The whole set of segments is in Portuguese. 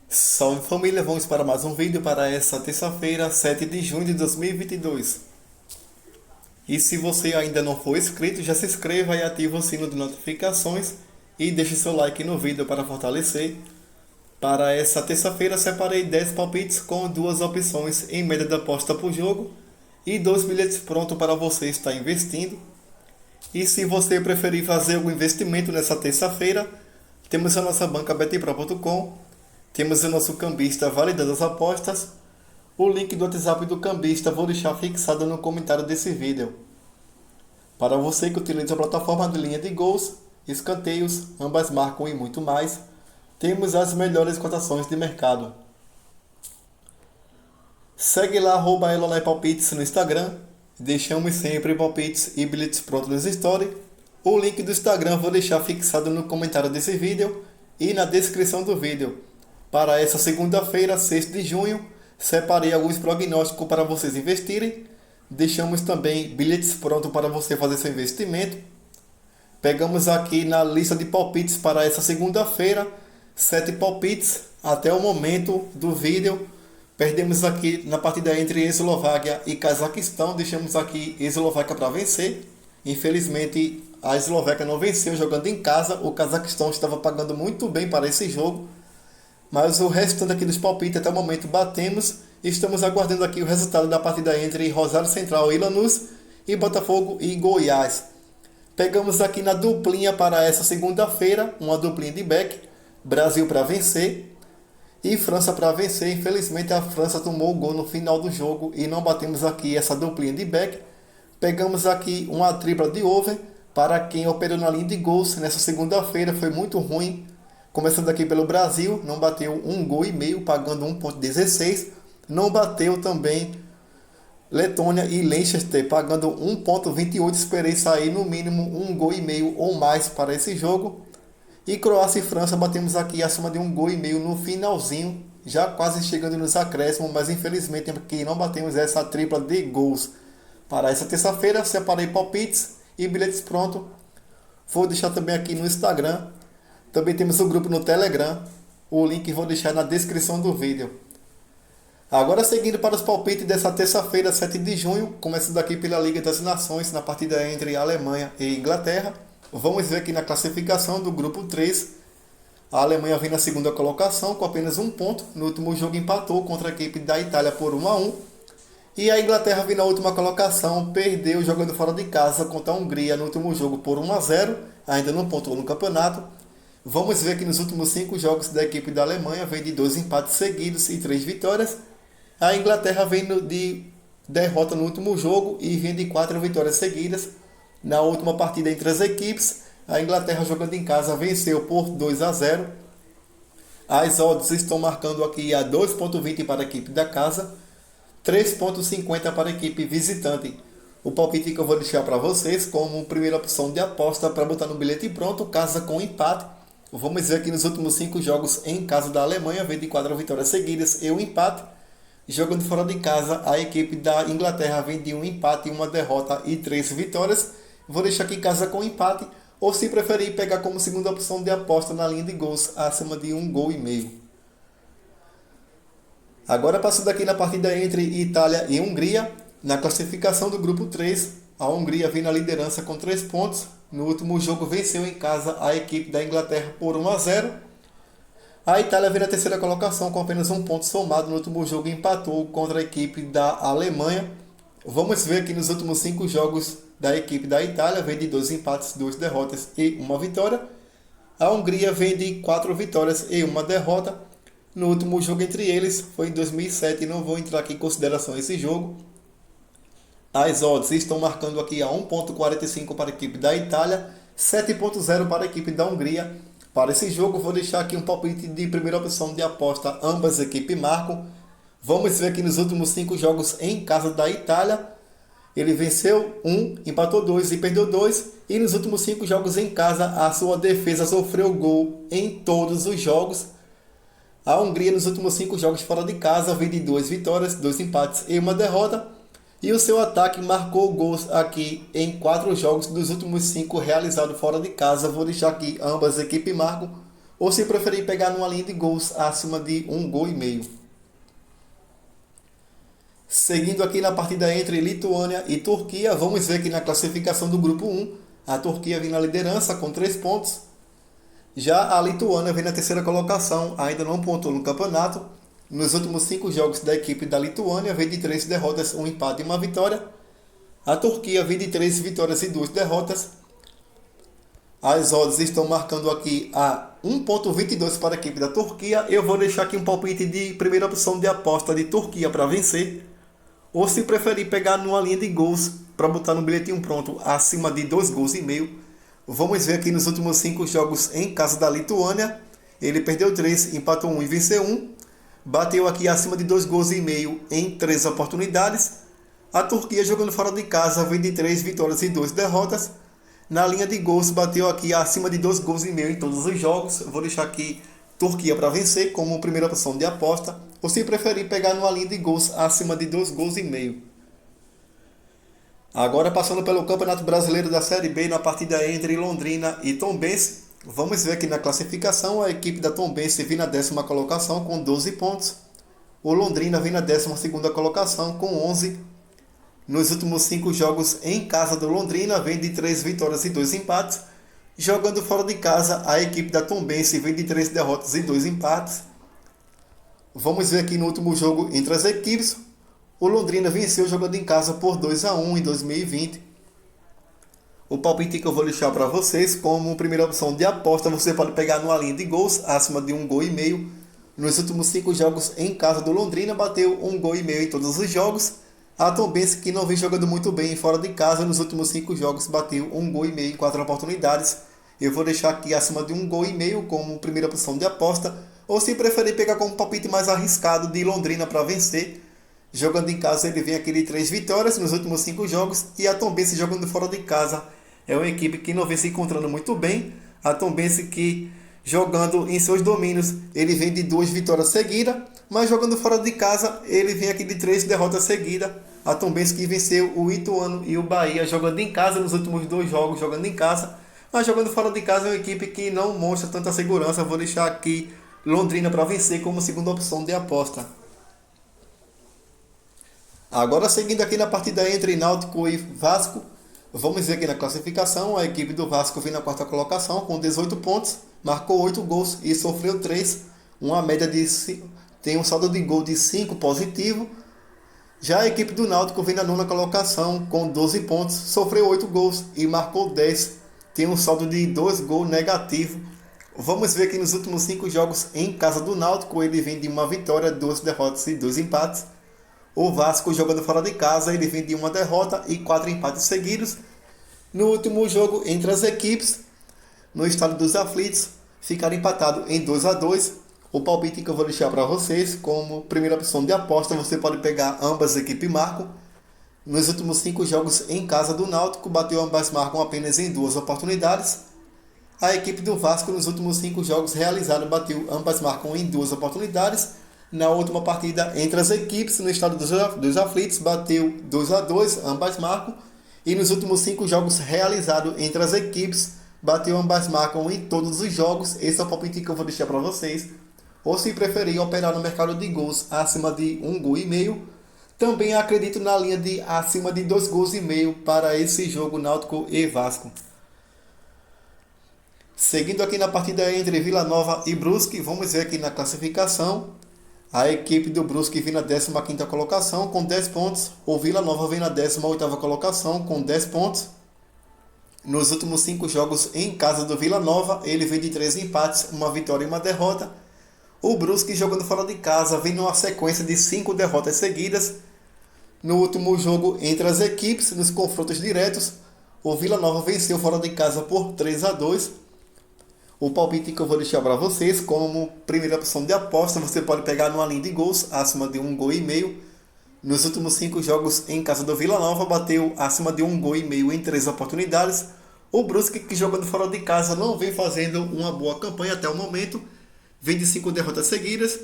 Salve família, vamos para mais um vídeo para essa terça-feira, 7 de junho de 2022. E se você ainda não for inscrito, já se inscreva e ative o sino de notificações e deixe seu like no vídeo para fortalecer. Para essa terça-feira separei 10 palpites com duas opções em média de aposta por jogo e dois bilhetes prontos para você estar investindo. E se você preferir fazer algum investimento nessa terça-feira, temos a nossa banca betpro.com. Temos o nosso cambista validando as apostas. O link do WhatsApp do cambista vou deixar fixado no comentário desse vídeo. Para você que utiliza a plataforma de linha de gols, escanteios, ambas marcam e muito mais, temos as melhores cotações de mercado. Segue lá @elonepalpites no Instagram. Deixamos sempre palpites e bilhetes prontos nos stories. O link do Instagram vou deixar fixado no comentário desse vídeo e na descrição do vídeo. Para essa segunda-feira, 6 de junho, separei alguns prognósticos para vocês investirem. Deixamos também bilhetes prontos para você fazer seu investimento. Pegamos aqui na lista de palpites para essa segunda-feira, 7 palpites até o momento do vídeo. Perdemos aqui na partida entre Eslováquia e Cazaquistão. Deixamos aqui Eslováquia para vencer. Infelizmente, a Eslováquia não venceu jogando em casa. O Cazaquistão estava pagando muito bem para esse jogo. Mas o restante aqui dos palpites até o momento batemos. Estamos aguardando aqui o resultado da partida entre Rosário Central e Lanús e Botafogo e Goiás. Pegamos aqui na duplinha para essa segunda-feira, uma duplinha de back. Brasil para vencer e França para vencer. Infelizmente a França tomou o gol no final do jogo e não batemos aqui essa duplinha de back. Pegamos aqui uma tripla de over para quem operou na linha de gols nessa segunda-feira. Foi muito ruim. Começando aqui pelo Brasil, não bateu um gol e meio, pagando 1,16. Não bateu também Letônia e Leicester, pagando 1,28. Esperei sair no mínimo um gol e meio ou mais para esse jogo. E Croácia e França batemos aqui acima de um gol e meio no finalzinho, já quase chegando nos acréscimos, mas infelizmente aqui não batemos essa tripla de gols. Para essa terça-feira, separei palpites e bilhetes prontos. Vou deixar também aqui no Instagram. Também temos o grupo no Telegram. O link vou deixar na descrição do vídeo. Agora seguindo para os palpites dessa terça-feira, 7 de junho, começando aqui pela Liga das Nações, na partida entre Alemanha e Inglaterra. Vamos ver aqui na classificação do grupo 3. A Alemanha vem na segunda colocação com apenas um ponto. No último jogo empatou contra a equipe da Itália por 1-1. E a Inglaterra vem na última colocação, perdeu jogando fora de casa contra a Hungria no último jogo por 1-0. Ainda não pontuou no campeonato. Vamos ver que nos últimos 5 jogos da equipe da Alemanha vem de 2 empates seguidos e 3 vitórias. A Inglaterra vem de derrota no último jogo e vem de 4 vitórias seguidas. Na última partida entre as equipes, a Inglaterra jogando em casa venceu por 2-0. As odds estão marcando aqui a 2,20 para a equipe da casa, 3,50 para a equipe visitante. O palpite que eu vou deixar para vocês como primeira opção de aposta para botar no bilhete pronto, casa com empate. Vamos ver aqui nos últimos 5 jogos em casa da Alemanha, vem de 4 vitórias seguidas e um empate. Jogando fora de casa, a equipe da Inglaterra vem de um empate, uma derrota e 3 vitórias. Vou deixar aqui casa com empate, ou se preferir pegar como segunda opção de aposta na linha de gols, acima de um gol e meio. Agora passando aqui na partida entre Itália e Hungria, na classificação do grupo 3, a Hungria vem na liderança com 3 pontos. No último jogo venceu em casa a equipe da Inglaterra por 1-0. A Itália vem na terceira colocação com apenas um ponto somado. No último jogo empatou contra a equipe da Alemanha. Vamos ver aqui nos últimos 5 jogos da equipe da Itália, vem de 2 empates, 2 derrotas e 1 vitória. A Hungria vem de 4 vitórias e 1 derrota. No último jogo entre eles foi em 2007, não vou entrar aqui em consideração esse jogo. As odds estão marcando aqui a 1,45 para a equipe da Itália, 7,0 para a equipe da Hungria. Para esse jogo vou deixar aqui um palpite de primeira opção de aposta, ambas equipes marcam. Vamos ver aqui nos últimos 5 jogos em casa da Itália. Ele venceu 1, empatou 2 e perdeu 2. E nos últimos 5 jogos em casa, a sua defesa sofreu gol em todos os jogos. A Hungria nos últimos 5 jogos fora de casa vem de 2 vitórias, 2 empates e 1 derrota. E o seu ataque marcou gols aqui em 4 jogos dos últimos 5 realizados fora de casa. Vou deixar aqui ambas equipes marcam. ou se preferir pegar numa linha de gols acima de 1,5 gols. Seguindo aqui na partida entre Lituânia e Turquia, vamos ver que na classificação do grupo 1, a Turquia vem na liderança com 3 pontos. Já a Lituânia vem na terceira colocação, ainda não pontuou no campeonato. Nos últimos 5 jogos da equipe da Lituânia, vem de 3 derrotas, 1 empate e 1 vitória. A Turquia vem de 3 vitórias e 2 derrotas. As odds estão marcando aqui a 1,22 para a equipe da Turquia. Eu vou deixar aqui um palpite de primeira opção de aposta de Turquia para vencer. Ou se preferir pegar numa linha de gols para botar no bilhetinho pronto acima de 2,5 gols. Vamos ver aqui nos últimos 5 jogos em casa da Lituânia. Ele perdeu 3, empatou 1 e venceu 1. Bateu aqui acima de 2,5 gols em 3 oportunidades. A Turquia jogando fora de casa vem de 3 vitórias e 2 derrotas. Na linha de gols bateu aqui acima de 2,5 gols em todos os jogos. Vou deixar aqui Turquia para vencer como primeira opção de aposta. Ou se preferir pegar numa linha de gols acima de 2,5 gols. Agora passando pelo Campeonato Brasileiro da Série B na partida entre Londrina e Tombense. Vamos ver aqui na classificação, a equipe da Tombense vem na 10ª colocação com 12 pontos. O Londrina vem na 12ª colocação com 11. Nos últimos 5 jogos em casa do Londrina, vem de 3 vitórias e 2 empates. Jogando fora de casa, a equipe da Tombense vem de 3 derrotas e 2 empates. Vamos ver aqui no último jogo entre as equipes. O Londrina venceu jogando em casa por 2-1 em 2020. O palpite que eu vou deixar para vocês como primeira opção de aposta, você pode pegar numa linha de gols acima de 1,5 gols. Nos últimos 5 jogos em casa do Londrina, bateu 1,5 gols em todos os jogos. A Tombense, que não vem jogando muito bem fora de casa, nos últimos 5 jogos bateu 1,5 gols em 4 oportunidades. Eu vou deixar aqui acima de 1,5 gols como primeira opção de aposta. Ou se preferir pegar como palpite mais arriscado de Londrina para vencer. Jogando em casa ele vem aqui de 3 vitórias nos últimos 5 jogos. E a Tombense jogando fora de casa é uma equipe que não vem se encontrando muito bem. A Tombense que jogando em seus domínios ele vem de 2 vitórias seguidas. Mas jogando fora de casa ele vem aqui de 3 derrotas seguidas. A Tombense que venceu o Ituano e o Bahia jogando em casa nos últimos 2 jogos jogando em casa. Mas jogando fora de casa é uma equipe que não mostra tanta segurança. Vou deixar aqui Londrina para vencer como segunda opção de aposta. Agora seguindo aqui na partida entre Náutico e Vasco, vamos ver aqui na classificação, a equipe do Vasco vem na 4ª colocação com 18 pontos, marcou 8 gols e sofreu 3, uma média de tem um saldo de gol de 5 positivo. Já a equipe do Náutico vem na 9ª colocação com 12 pontos, sofreu 8 gols e marcou 10, tem um saldo de 2 gols negativo. Vamos ver que nos últimos 5 jogos em casa do Náutico, ele vem de 1 vitória, 2 derrotas e 2 empates. O Vasco jogando fora de casa, ele vem de 1 derrota e 4 empates seguidos. No último jogo entre as equipes, no estádio dos Aflitos, ficaram empatados em 2-2. O palpite que eu vou deixar para vocês como primeira opção de aposta, você pode pegar ambas as equipes marcam. Nos últimos 5 jogos em casa do Náutico, bateu ambas marcam apenas em 2 oportunidades. A equipe do Vasco nos últimos 5 jogos realizados bateu ambas marcam em 2 oportunidades. Na última partida entre as equipes no estádio dos Aflitos bateu 2-2, ambas marcam. E nos últimos 5 jogos realizados entre as equipes bateu ambas marcam em todos os jogos. Esse é o palpite que eu vou deixar para vocês. Ou se preferir operar no mercado de gols acima de 1,5 gols. Também acredito na linha de acima de 2,5 gols para esse jogo Náutico e Vasco. Seguindo aqui na partida entre Vila Nova e Brusque, vamos ver aqui na classificação. A equipe do Brusque vem na 15ª colocação com 10 pontos. O Vila Nova vem na 18ª colocação com 10 pontos. Nos últimos 5 jogos em casa do Vila Nova, ele vem de 3 empates, 1 vitória e 1 derrota. O Brusque jogando fora de casa vem numa sequência de 5 derrotas seguidas. No último jogo entre as equipes, nos confrontos diretos, o Vila Nova venceu fora de casa por 3-2. O palpite que eu vou deixar para vocês como primeira opção de aposta, você pode pegar numa linha de gols acima de 1,5 gols. Nos últimos 5 jogos em casa do Vila Nova, bateu acima de 1,5 gols em 3 oportunidades. O Brusque, que jogando fora de casa, não vem fazendo uma boa campanha até o momento. Vem de 5 derrotas seguidas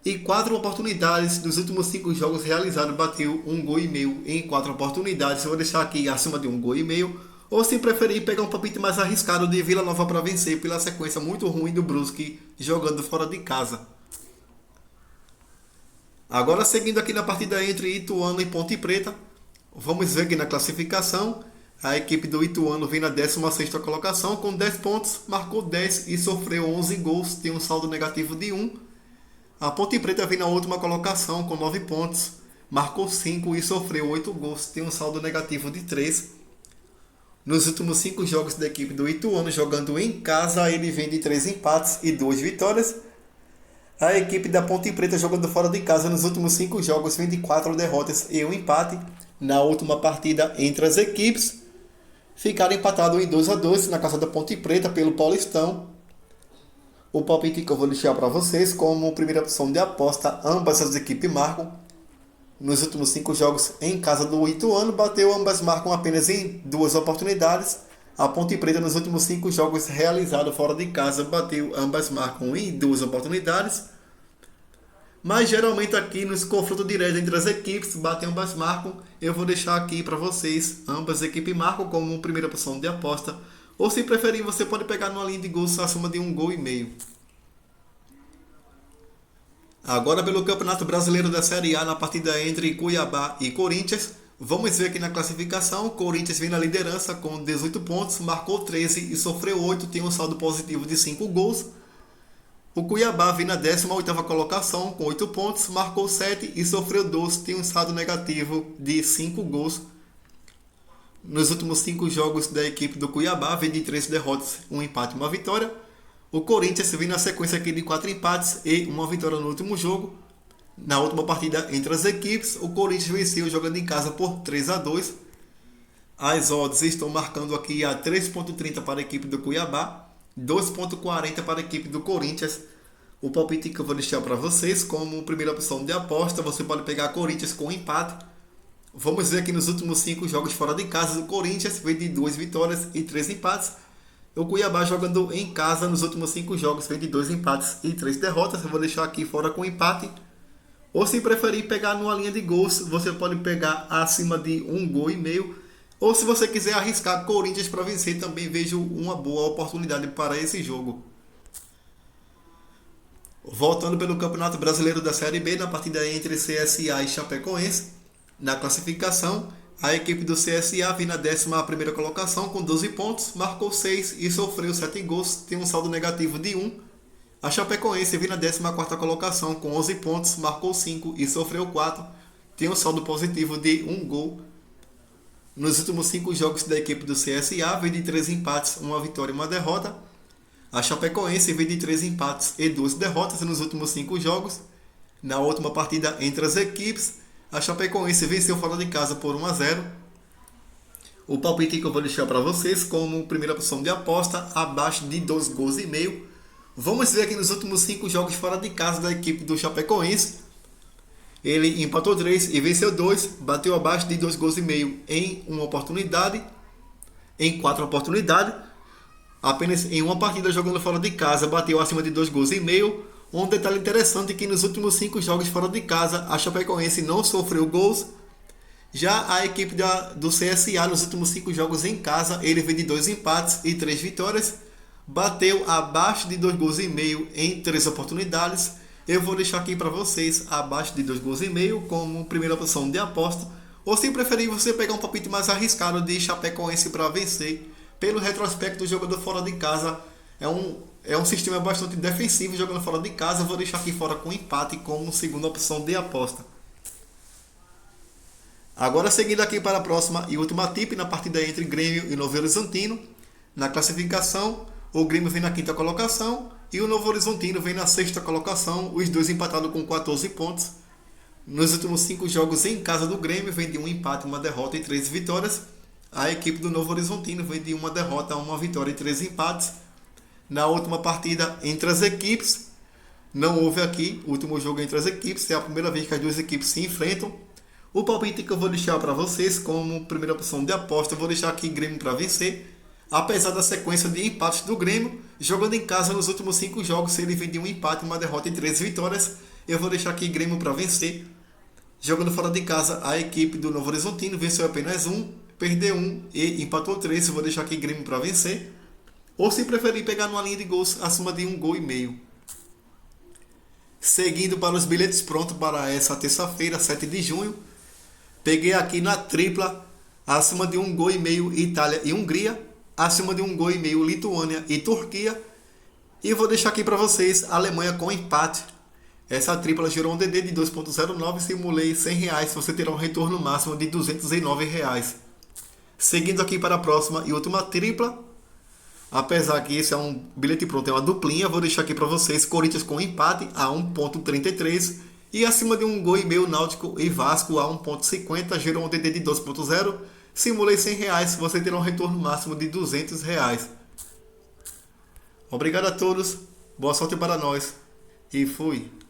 e 4 oportunidades. Nos últimos 5 jogos realizados, bateu 1,5 gols em 4 oportunidades. Eu vou deixar aqui acima de 1,5 gols. Ou se preferir pegar um palpite mais arriscado de Vila Nova para vencer pela sequência muito ruim do Brusque jogando fora de casa. Agora seguindo aqui na partida entre Ituano e Ponte Preta, vamos ver aqui na classificação. A equipe do Ituano vem na 16ª colocação com 10 pontos, marcou 10 e sofreu 11 gols, tem um saldo negativo de 1. A Ponte Preta vem na última colocação com 9 pontos, marcou 5 e sofreu 8 gols, tem um saldo negativo de 3. Nos últimos 5 jogos da equipe do Ituano jogando em casa, ele vem de 3 empates e 2 vitórias. A equipe da Ponte Preta jogando fora de casa nos últimos 5 jogos vem de 4 derrotas e 1 empate. Na última partida entre as equipes, ficaram empatados em 2-2 na casa da Ponte Preta pelo Paulistão. O palpite que eu vou deixar para vocês como primeira opção de aposta, ambas as equipes marcam. Nos últimos 5 jogos em casa do Ituano, ambas marcam apenas em 2 oportunidades. A Ponte Preta nos últimos 5 jogos realizados fora de casa, ambas marcam em 2 oportunidades. Mas geralmente aqui nos confrontos diretos entre as equipes, ambas marcam. Eu vou deixar aqui para vocês, ambas as equipes marcam como primeira opção de aposta. Ou se preferir, você pode pegar numa linha de gols acima de 1,5 gol. Agora pelo Campeonato Brasileiro da Série A, na partida entre Cuiabá e Corinthians, vamos ver aqui na classificação. O Corinthians vem na liderança com 18 pontos, marcou 13 e sofreu 8, tem um saldo positivo de 5 gols. O Cuiabá vem na 18ª colocação com 8 pontos, marcou 7 e sofreu 12, tem um saldo negativo de 5 gols. Nos últimos 5 jogos da equipe do Cuiabá, vem de 3 derrotas, 1 empate e 1 vitória. O Corinthians vem na sequência aqui de 4 empates e 1 vitória no último jogo. Na última partida entre as equipes, o Corinthians venceu jogando em casa por 3-2. As odds estão marcando aqui a 3,30 para a equipe do Cuiabá, 2,40 para a equipe do Corinthians. O palpite que eu vou deixar para vocês como primeira opção de aposta, você pode pegar Corinthians com empate. Vamos ver aqui nos últimos 5 jogos fora de casa, o Corinthians vem de 2 vitórias e 3 empates. O Cuiabá jogando em casa nos últimos 5 jogos vem de 2 empates e 3 derrotas. Eu vou deixar aqui fora com empate. Ou se preferir pegar numa linha de gols, você pode pegar acima de 1,5 gol. Ou se você quiser arriscar Corinthians para vencer, também vejo uma boa oportunidade para esse jogo. Voltando pelo Campeonato Brasileiro da Série B, na partida entre CSA e Chapecoense, na classificação, a equipe do CSA vem na 11ª colocação com 12 pontos, marcou 6 e sofreu 7 gols, tem um saldo negativo de 1. A Chapecoense vem na 14ª colocação com 11 pontos, marcou 5 e sofreu 4, tem um saldo positivo de 1 gol. Nos últimos 5 jogos da equipe do CSA, vem de 3 empates, 1 vitória e 1 derrota. A Chapecoense vem de 3 empates e 2 derrotas nos últimos 5 jogos. Na última partida entre as equipes, a Chapecoense venceu fora de casa por 1-0. O palpite que eu vou deixar para vocês como primeira opção de aposta, abaixo de 2,5 gols. Vamos ver aqui nos últimos 5 jogos fora de casa da equipe do Chapecoense. Ele empatou 3 e venceu 2, bateu abaixo de 2,5 gols em uma oportunidade, em 4 oportunidades. Apenas em uma partida jogando fora de casa, bateu acima de 2,5 gols. Um detalhe interessante é que nos últimos 5 jogos fora de casa, a Chapecoense não sofreu gols. Já a equipe do CSA, nos últimos 5 jogos em casa, ele vem de 2 empates e 3 vitórias. Bateu abaixo de 2,5 gols em 3 oportunidades. Eu vou deixar aqui para vocês abaixo de 2,5 gols como primeira opção de aposta. Ou se preferir, você pegar um palpite mais arriscado de Chapecoense para vencer. Pelo retrospecto do jogador fora de casa, é um sistema bastante defensivo jogando fora de casa. Eu vou deixar aqui fora com empate como segunda opção de aposta. Agora seguindo aqui para a próxima e última tip na partida entre Grêmio e Novo Horizontino. Na classificação, o Grêmio vem na 5ª colocação e o Novo Horizontino vem na 6ª colocação, os dois empatados com 14 pontos. Nos últimos 5 jogos em casa do Grêmio, vem de 1 empate, 1 derrota e 3 vitórias. A equipe do Novo Horizontino vem de 1 derrota, 1 vitória e 3 empates. Na última partida entre as equipes, não houve aqui o último jogo entre as equipes, é a primeira vez que as duas equipes se enfrentam. O palpite que eu vou deixar para vocês como primeira opção de aposta, eu vou deixar aqui Grêmio para vencer. Apesar da sequência de empates do Grêmio, jogando em casa nos últimos 5 jogos, ele vem de 1 empate, 1 derrota e 3 vitórias. Eu vou deixar aqui Grêmio para vencer. Jogando fora de casa, a equipe do Novo Horizontino venceu apenas perdeu 1 e empatou 3. Eu vou deixar aqui Grêmio para vencer. Ou se preferir pegar numa linha de gols acima de 1,5 gols. Seguindo para os bilhetes prontos para essa terça-feira, 7 de junho. Peguei aqui na tripla, acima de 1,5 gols Itália e Hungria, acima de 1,5 gols Lituânia e Turquia. E vou deixar aqui para vocês Alemanha com empate. Essa tripla gerou um DD de 2,09, simulei R$100, você terá um retorno máximo de R$209. Seguindo aqui para a próxima e última tripla, apesar que esse é um bilhete pronto, é uma duplinha, vou deixar aqui para vocês Corinthians com empate a 1,33 e acima de 1,5 gols Náutico e Vasco a 1,50, gerou um DD de 2,0, simulei R$100, você terá um retorno máximo de R$200. Obrigado a todos, boa sorte para nós e fui!